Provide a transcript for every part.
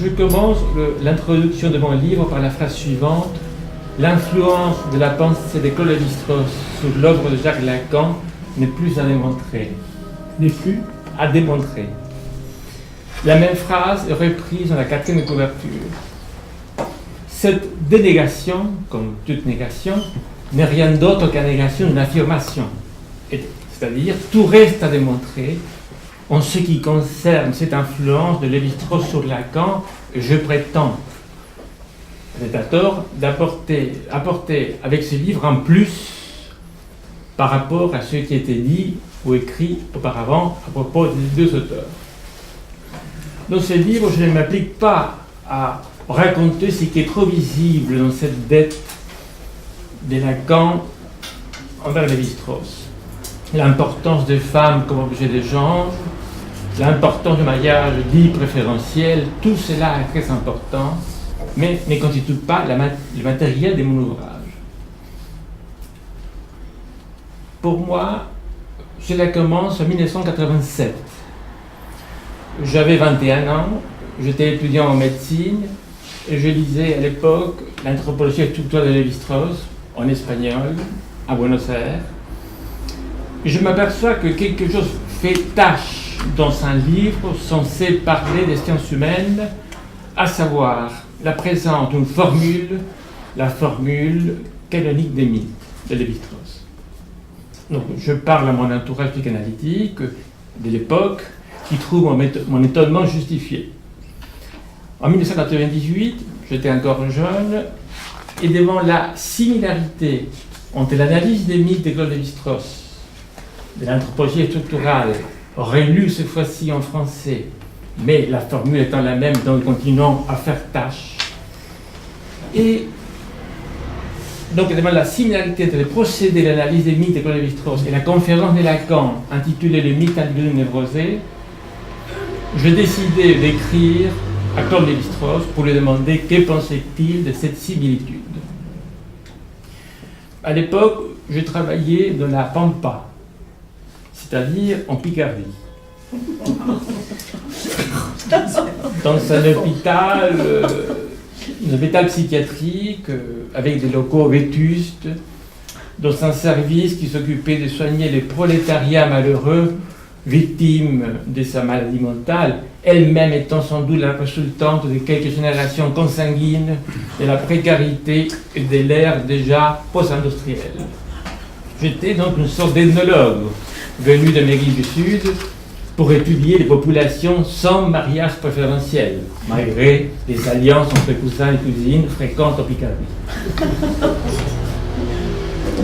je commence l'introduction de mon livre par la phrase suivante. L'influence de la pensée de Claude Lévi-Strauss sur l'œuvre de Jacques Lacan n'est plus à démontrer. N'est plus à démontrer. La même phrase est reprise dans la 4e couverture. Cette dénégation, comme toute négation, n'est rien d'autre qu'une négation d'une affirmation. C'est-à-dire, tout reste à démontrer en ce qui concerne cette influence de Lévi-Strauss sur Lacan, je prétends, c'est à tort, d'apporter avec ce livre un plus par rapport à ce qui était dit ou écrit auparavant à propos des deux auteurs. Dans ce livre, je ne m'applique pas à raconter ce qui est trop visible dans cette dette de Lacan envers Lévi-Strauss. L'importance des femmes comme objet d'échange, l'importance du mariage dit préférentiel, tout cela est très important, mais ne constitue pas le matériel de mon ouvrage. Pour moi, cela commence en 1987. J'avais 21 ans, j'étais étudiant en médecine et je lisais à l'époque l'anthropologie structurelle de Lévi-Strauss en espagnol à Buenos Aires. Je m'aperçois que quelque chose fait tâche dans un livre censé parler des sciences humaines, à savoir la présence d'une formule, la formule canonique des mythes de Lévi-Strauss. Donc, je parle à mon entourage psychanalytique de l'époque qui trouve mon étonnement justifié. En 1998, j'étais encore jeune, et devant la similarité entre l'analyse des mythes de Claude Lévi-Strauss, de l'anthropologie structurale, relue cette fois-ci en français, mais la formule étant la même, donc continuons à faire tâche. Et donc, devant la similarité entre les procédés de l'analyse des mythes de Claude Lévi-Strauss et la conférence de Lacan intitulée Le mythe individuel névrosé, je décidai d'écrire à Claude Lévi-Strauss pour lui demander que pensait-il de cette similitude. À l'époque, je travaillais dans la Pampa, c'est-à-dire en Picardie. Dans un hôpital psychiatrique avec des locaux vétustes, dans un service qui s'occupait de soigner les prolétariats malheureux victimes de sa maladie mentale, elle-même étant sans doute la résultante de quelques générations consanguines de la précarité et de l'ère déjà post-industrielle. J'étais donc une sorte d'ethnologue venu d'Amérique du Sud pour étudier les populations sans mariage préférentiel, malgré les alliances entre cousins et cousines fréquentes en Picardie.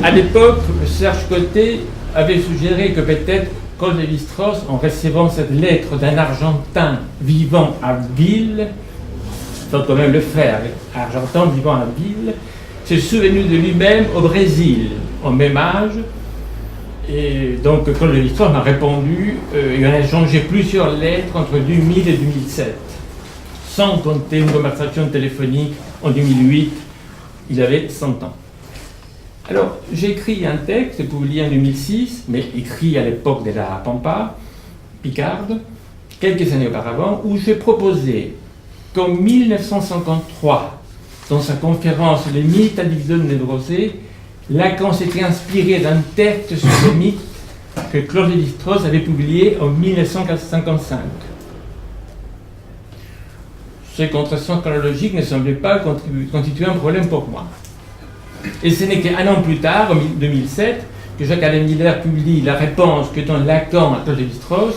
À l'époque, Serge Côté avait suggéré que peut-être Claude Lévi-Strauss, en recevant cette lettre d'un Argentin vivant à Ville, il faut quand même le faire, Argentin vivant à Ville, s'est souvenu de lui-même au Brésil, au même âge. Et donc, Claude Lévi-Strauss m'a répondu, il en a échangé plusieurs lettres entre 2000 et 2007, sans compter une conversation téléphonique en 2008, il avait 100 ans. Alors, j'ai écrit un texte publié en 2006, mais écrit à l'époque de la Pampa, Picarde, quelques années auparavant, où j'ai proposé qu'en 1953, dans sa conférence Les mythes individuels névrosés, Lacan s'était inspiré d'un texte sur les mythes que Claude Lévi-Strauss avait publié en 1955. Ce contresens chronologique ne semblait pas constituer un problème pour moi. Et ce n'est qu'un an plus tard, en 2007, que Jacques-Alain Miller publie la réponse que donne Lacan à Claude Lévi-Strauss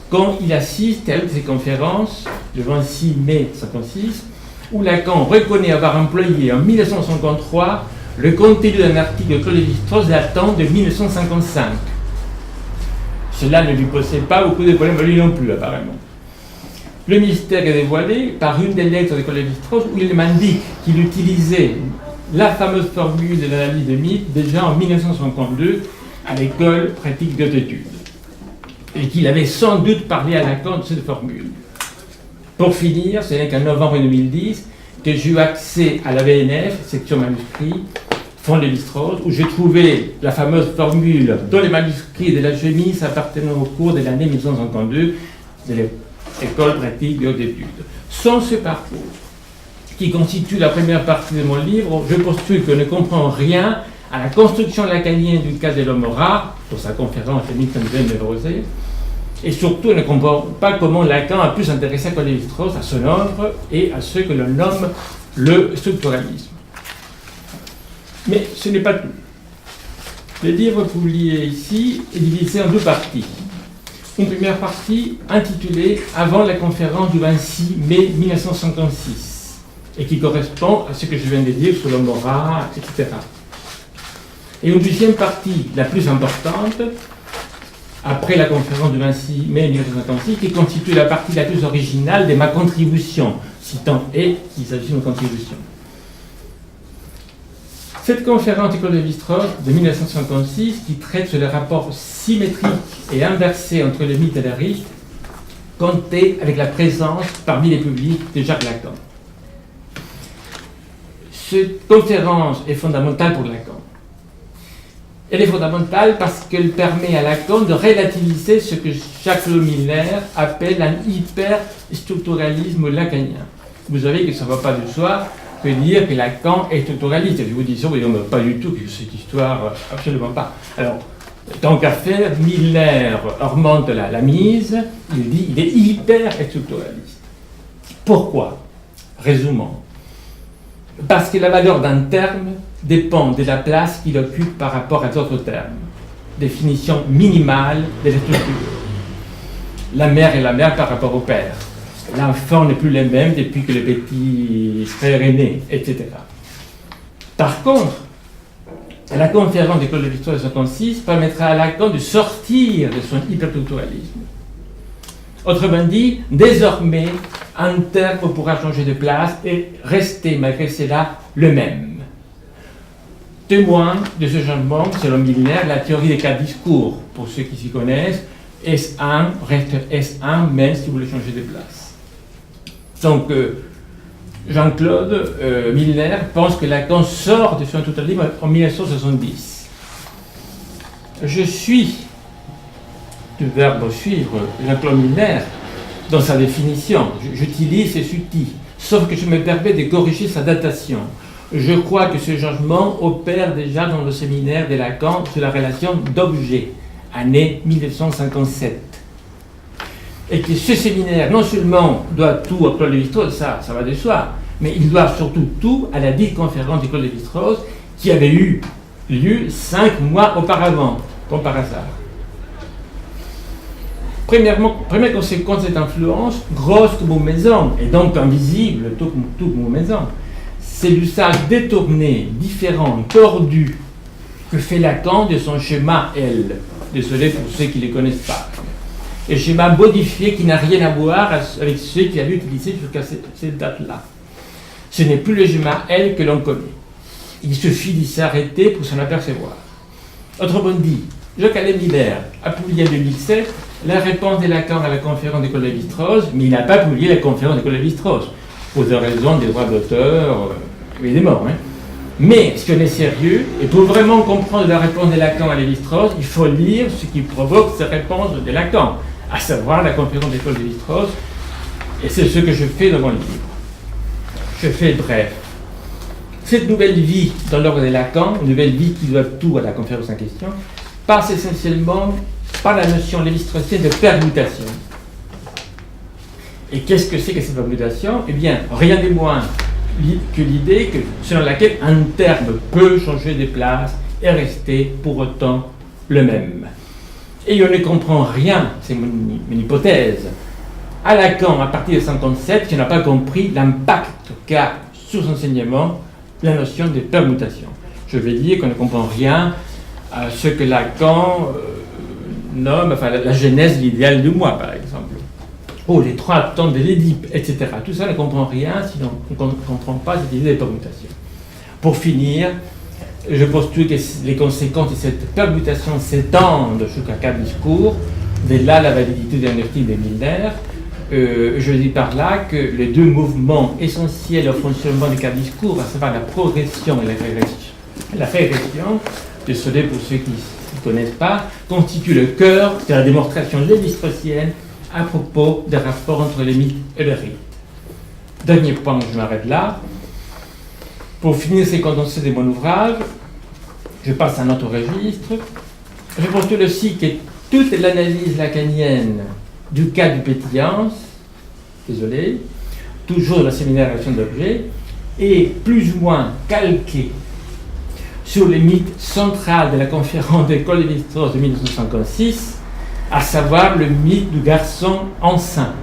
quand il assiste à une de ses conférences, le 26 mai 1956, où Lacan reconnaît avoir employé en 1953 le contenu d'un article de Claude Lévi-Strauss datant de 1955. Cela ne lui posait pas beaucoup de problèmes à lui non plus, apparemment. Le mystère est dévoilé par une des lettres de Claude Lévi-Strauss où il m'indique qu'il utilisait la fameuse formule de l'analyse des mythes déjà en 1952 à l'école pratique d'autres études, et qu'il avait sans doute parlé à Lacan de cette formule. Pour finir, ce n'est qu'en novembre 2010 que j'ai eu accès à la VNF, section manuscrit, Fonds Lévi-Strauss, où j'ai trouvé la fameuse formule dans les manuscrits de la chemise appartenant au cours de l'année 1952 de l'école pratique de haute études. Sans ce parcours, qui constitue la première partie de mon livre, je postule que ne comprend rien à la construction lacanienne du cas de l'homme rare, pour sa conférence de Lévi-Strauss, et surtout ne comprend pas comment Lacan a pu s'intéresser à Lévi-Strauss, à son œuvre et à ce que l'on nomme le structuralisme. Mais ce n'est pas tout. Le livre publié ici est divisé en deux parties. Une première partie intitulée « Avant la conférence du 26 mai 1956 » et qui correspond à ce que je viens de dire sur l'homme rare, etc. Et une deuxième partie, la plus importante, après la conférence du 26 mai 1956, qui constitue la partie la plus originale de ma contribution, si tant est qu'il s'agit d'une contribution. Cette conférence de Lévi-Strauss de 1956, qui traite sur les rapports symétriques et inversés entre le mythe et le rite, comptait avec la présence parmi les publics de Jacques Lacan. Cette conférence est fondamentale pour Lacan. Elle est fondamentale parce qu'elle permet à Lacan de relativiser ce que Jacques-Claude Milner appelle un hyper-structuralisme lacanien. Vous savez que ça ne va pas de soi que dire que Lacan est structuraliste. Je vous dis ça, mais non, pas du tout, que cette histoire, absolument pas. Alors, tant qu'à faire, Milner remonte la mise, il dit qu'il est hyper-structuraliste. Pourquoi? Résumons. Parce que la valeur d'un terme dépend de la place qu'il occupe par rapport à d'autres termes. Définition minimale de la structure. La mère est la mère par rapport au père. L'enfant n'est plus le même depuis que le petit frère est né, etc. Par contre, la conférence de Lévi-Strauss de 1956 permettra à Lacan de sortir de son hyperstructuralisme. Autrement dit, désormais, un terme pourra changer de place et rester malgré cela le même. Témoin de ce changement, selon Milner, la théorie des quatre discours, pour ceux qui s'y connaissent, S1 reste S1 même si vous voulez changer de place. Donc, Jean-Claude Milner pense que Lacan sort de son structuralisme en 1970. Je suis du verbe suivre Jean-Claude Milner dans sa définition. J'utilise ces outils, sauf que je me permets de corriger sa datation. Je crois que ce changement opère déjà dans le séminaire de Lacan sur la relation d'objet, année 1957. Et que ce séminaire, non seulement doit tout à Claude Lévi-Strauss, ça va de soi, mais il doit surtout tout à la dite conférence de Claude Lévi-Strauss qui avait eu lieu 5 mois auparavant, comme par hasard. Première conséquence de cette influence, grosse comme une maison, et donc invisible tout comme une maison, c'est l'usage détourné, différent, tordu, que fait Lacan de son schéma L. Désolé pour ceux qui ne le connaissent pas. Un schéma modifié qui n'a rien à voir avec ceux qu'il avait utilisé jusqu'à cette date-là. Ce n'est plus le schéma L que l'on connaît. Il suffit d'y s'arrêter pour s'en apercevoir. Autrement dit, Jacques-Alain Miller a publié en 2007 la réponse de Lacan à la conférence de Lévi-Strauss, mais il n'a pas publié la conférence de Lévi-Strauss, pour des raisons des droits d'auteur, évidemment. Mais, si on est sérieux, et pour vraiment comprendre la réponse de Lacan à Lévi-Strauss, il faut lire ce qui provoque cette réponse de Lacan, à savoir la conférence de Lévi-Strauss, et c'est ce que je fais dans mon livre. Je fais bref. Cette nouvelle vie dans l'ordre de Lacan, une nouvelle vie qui doit tout à la conférence en question, passe essentiellement par la notion lévi-straussienne de permutation. Et qu'est-ce que c'est que cette permutation? Eh bien, rien de moins que l'idée selon laquelle un terme peut changer de place et rester pour autant le même. Et on ne comprend rien, c'est mon hypothèse, à Lacan, à partir de 1957, qui n'a pas compris l'impact qu'a sur son enseignement la notion de permutation. Je vais dire qu'on ne comprend rien à ce que Lacan nomme, enfin la genèse de l'idéal du moi, par exemple. Oh, les 3 temps de l'Édipe, etc. Tout ça ne comprend rien si on ne comprend pas cette idée de permutation. Pour finir, je postule que les conséquences de cette permutation s'étendent jusqu'à 4 discours, de là la validité de diagnostic de Milner. Je dis par là que les 2 mouvements essentiels au fonctionnement des 4 discours, à savoir la progression et la régression, désolé pour ceux qui ne connaissent pas, constituent le cœur de la démonstration lévi-straussienne à propos des rapports entre les mythes et le rite. Dernier point, je m'arrête là. Pour finir ces condensés de mon ouvrage, je passe à un autre registre. Je postule aussi que toute l'analyse lacanienne du cas du pétillance, désolé, toujours de la séminarisation d'objets, est plus ou moins calquée sur les mythes centrales de la conférence de Claude-Lévi-Strauss de 1956, à savoir le mythe du garçon enceint.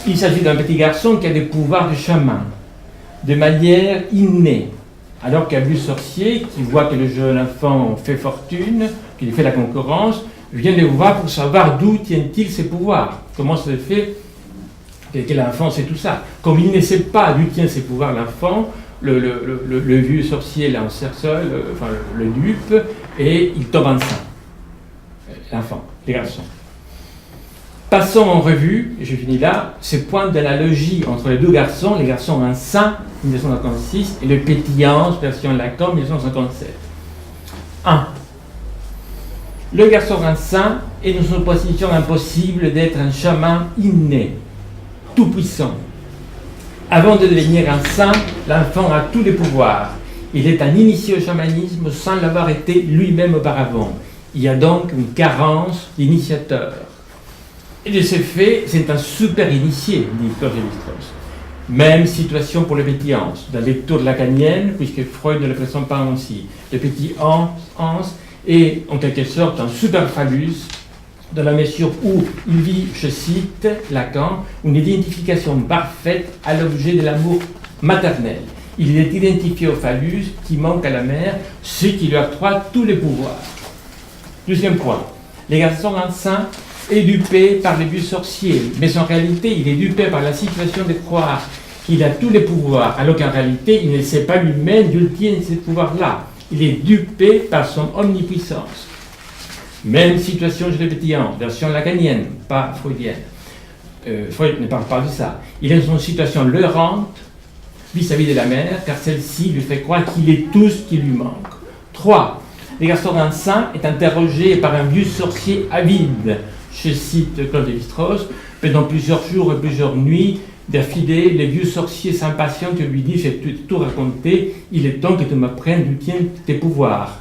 Il s'agit d'un petit garçon qui a des pouvoirs de chaman, de manière innée, alors qu'un vieux sorcier qui voit que le jeune enfant fait fortune, qu'il lui fait la concurrence, vient le voir pour savoir d'où tient-il ses pouvoirs, comment ça se fait que l'enfant sait tout ça. Comme il ne sait pas d'où tient ses pouvoirs l'enfant, le vieux sorcier l'encercelle, le dupe, et il tombe enceint. L'enfant, les garçons. Passons en revue, et je finis là, ces points d'analogie entre les deux garçons, les garçons enceints, 1956, et le pétillance, version Lacan, 1957. 1. Le garçon enceint est dans une position impossible d'être un chaman inné, tout-puissant. Avant de devenir enceint, l'enfant a tous les pouvoirs. Il est un initié au chamanisme sans l'avoir été lui-même auparavant. Il y a donc une carence d'initiateur. Et de ce fait, c'est un super initié, dit Claude-Lévi-Strauss. Même situation pour le pétillance, dans la lecture lacanienne, puisque Freud ne le présente pas ainsi. Le pétillance est en quelque sorte un super phallus, dans la mesure où il vit, je cite Lacan, une identification parfaite à l'objet de l'amour maternel. Il est identifié au phallus qui manque à la mère, ce qui lui octroie tous les pouvoirs. Deuxième point, les garçons enceints est dupé par les vieux sorciers, mais en réalité, il est dupé par la situation de croire qu'il a tous les pouvoirs, alors qu'en réalité, il ne sait pas lui-même d'où tiennent ces pouvoirs-là. Il est dupé par son omnipuissance. Même situation chez le pétillant, version lacanienne, pas freudienne. Freud ne parle pas de ça. Il est dans une situation leurrante vis-à-vis de la mère, car celle-ci lui fait croire qu'il est tout ce qui lui manque. 3. Le garçon enceint est interrogé par un vieux sorcier avide. Je cite Claude-Lévi-Strauss, pendant plusieurs jours et plusieurs nuits d'affilée, les vieux sorciers s'impatientent et lui disent « J'ai tout raconté, il est temps que tu m'apprennes d'où tiennent tes pouvoirs ».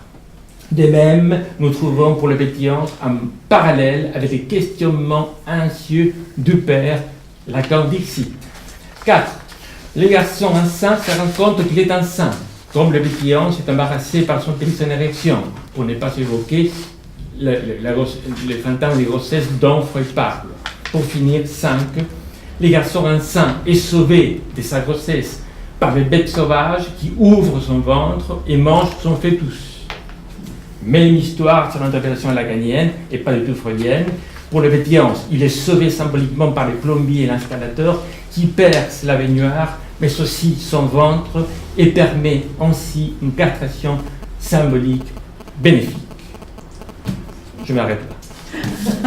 De même, nous trouvons pour le pétillance un parallèle avec les questionnements anxieux du père Lacan dixit. 4. Le garçon enceint se rend compte qu'il est enceint, comme le pétillance est embarrassé par son pénis en érection, pour ne pas évoquer les fantômes des grossesses dont Freud parle. Pour finir, 5. Le garçon enceint est sauvé de sa grossesse par les bêtes sauvages qui ouvrent son ventre et mangent son fœtus. Même histoire sur l'interprétation lacanienne et pas du tout freudienne. Pour le pétillance, il est sauvé symboliquement par les plombiers et l'installateur qui percent la baignoire, mais aussi son ventre, et permet ainsi une castration symbolique bénéfique. Je m'arrête là.